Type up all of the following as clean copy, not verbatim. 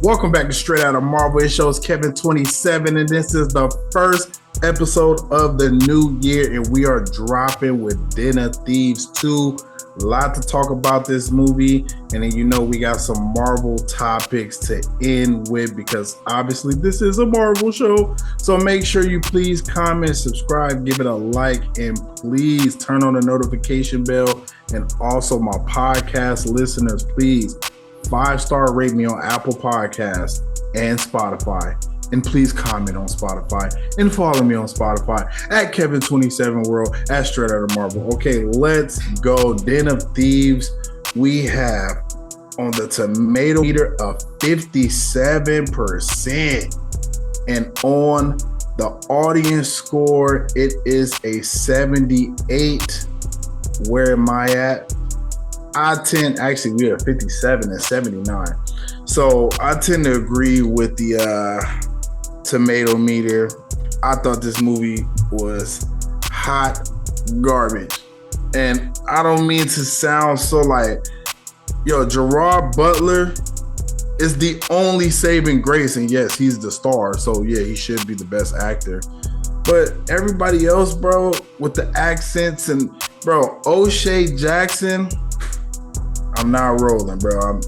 Welcome back to Straight Out of Marvel. It shows Kevin27, and this is the first episode of the new year, and we are dropping with Den of Thieves 2. A lot to talk about this movie, and then we got some Marvel topics to end with because obviously this is a Marvel show. So make sure you please comment, subscribe, give it a like, and please turn on the notification bell. And also my podcast listeners, please 5-star rate me on Apple Podcasts and Spotify. And please comment on Spotify and follow me on Spotify at Kevin27 World at Straight Out of Marvel. Okay, let's go. Den of Thieves. We have on the tomato meter of 57%. And on the audience score, it is a 78. Where am I at? Actually, we are 57 and 79. So I tend to agree with the tomato meter. I thought this movie was hot garbage. And I don't mean to sound so Gerard Butler is the only saving grace. And yes, he's the star. So yeah, he should be the best actor. But everybody else, bro, with the accents and O'Shea Jackson, I'm not rolling, bro.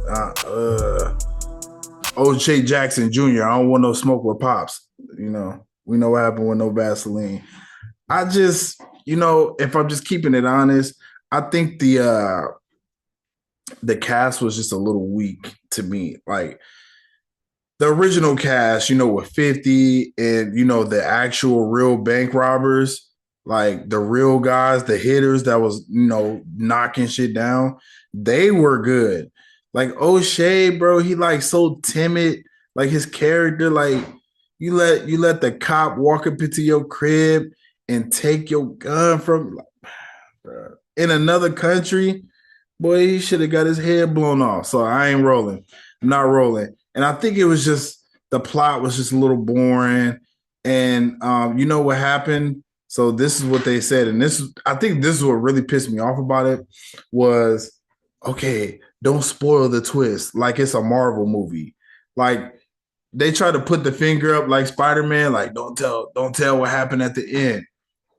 O'Shea Jackson Jr. I don't want no smoke with Pops. We know what happened with no Vaseline. I just, if I'm just keeping it honest, I think the cast was just a little weak to me. Like the original cast, with 50 and the actual real bank robbers, like the real guys, the hitters that was knocking shit down. They were good. Like O'Shea, bro, he so timid. Like his character, you let the cop walk up into your crib and take your gun from bro, in another country. Boy, he should have got his head blown off. So I ain't rolling. I'm not rolling. And I think it was just the plot was just a little boring. And you know what happened? So this is what they said, and I think this is what really pissed me off about it was, okay, don't spoil the twist like it's a Marvel movie. Like they try to put the finger up like Spider-Man, like don't tell what happened at the end.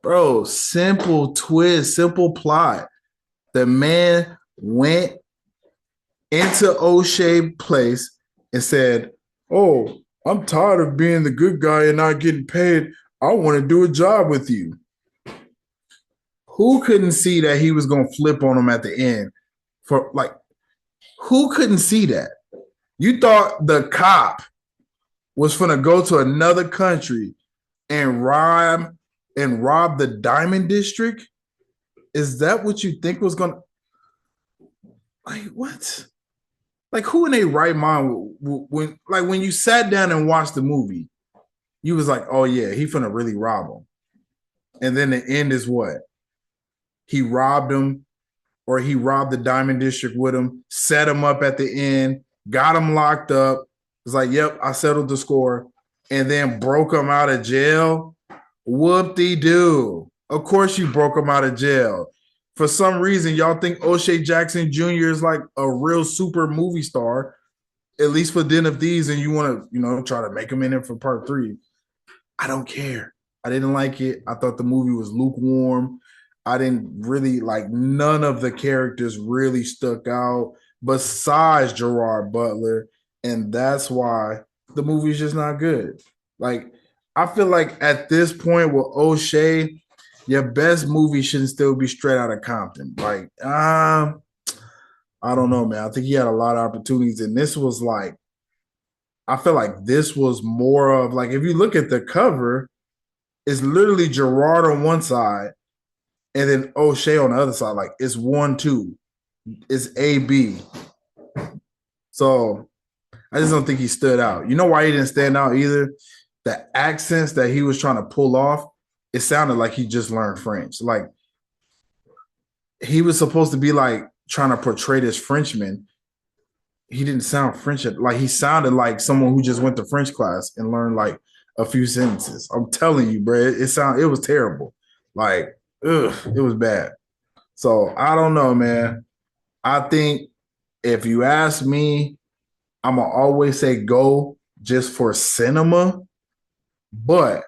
Bro, simple twist, simple plot. The man went into O'Shea place and said, "Oh, I'm tired of being the good guy and not getting paid. I want to do a job with you." Who couldn't see that he was going to flip on him at the end? Who couldn't see that? You thought the cop was going to go to another country and rob the Diamond District? Is that what you think was going to... what? Who in their right mind when you sat down and watched the movie, you was like, oh yeah, he finna really rob him. And then the end is what? He robbed him, or he robbed the Diamond District with him, set him up at the end, got him locked up. It's like, yep, I settled the score, and then broke him out of jail. Whoop-de-doo. Of course you broke him out of jail. For some reason, y'all think O'Shea Jackson Jr. is like a real super movie star, at least for Den of Thieves, and you want to, try to make him in it for part 3. I don't care. I didn't like it. I thought the movie was lukewarm. I didn't really none of the characters really stuck out besides Gerard Butler. And that's why the movie's just not good. I feel like at this point with O'Shea, your best movie shouldn't still be Straight Outta Compton. I don't know, man. I think he had a lot of opportunities. And this was I feel like this was more of if you look at the cover, it's literally Gerard on one side and then O'Shea on the other side. It's 1-2. It's A-B. So I just don't think he stood out. You know why he didn't stand out either? The accents that he was trying to pull off, it sounded like he just learned French. He was supposed to be trying to portray this Frenchman. He didn't sound French. He sounded like someone who just went to French class and learned a few sentences. I'm telling you, bro, it was terrible. It was bad. So I don't know, man. I think if you ask me, I'm gonna always say go just for cinema. But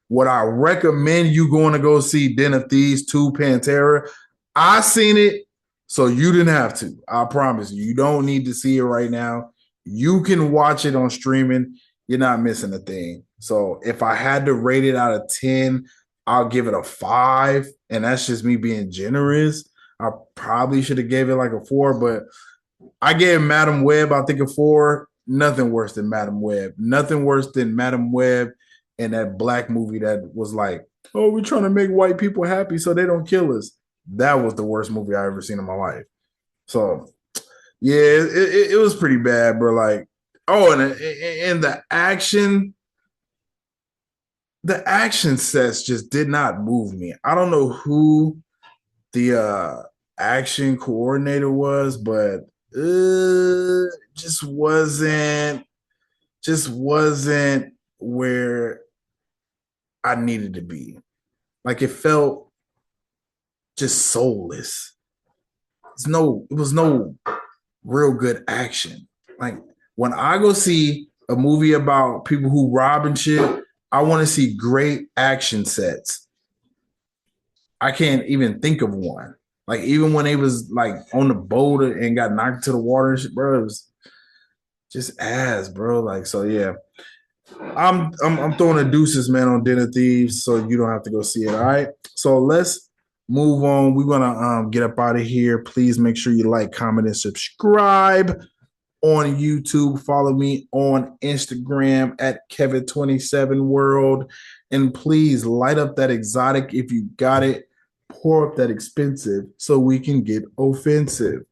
would I recommend you going to go see Den of Thieves 2 Pantera? I seen it, so you didn't have to. I promise you. You don't need to see it right now. You can watch it on streaming. You're not missing a thing. So if I had to rate it out of 10, I'll give it a 5. And that's just me being generous. I probably should have gave it like a 4, but I gave Madam Web, I think, a 4. Nothing worse than Madam Web. Nothing worse than Madam Web and that black movie that was like, oh, we're trying to make white people happy so they don't kill us. That was the worst movie I ever seen in my life. So yeah, it was pretty bad, bro. Like, oh, and the action sets just did not move me. I don't know who the action coordinator was, but just wasn't where I needed to be. Like it felt just soulless. It was no real good action. Like when I go see a movie about people who rob and shit, I want to see great action sets. I can't even think of one. Like even when they was like on the boat and got knocked to the water and shit, bro, it was just ass, bro. Like so, yeah. I'm throwing the deuces, man, on Den of Thieves, so you don't have to go see it. All right. So let's move on. We're gonna get up out of here. Please make sure you like, comment, and subscribe on YouTube. Follow me on Instagram at Kevin27World. And please light up that exotic if you got it. Pour up that expensive so we can get offensive.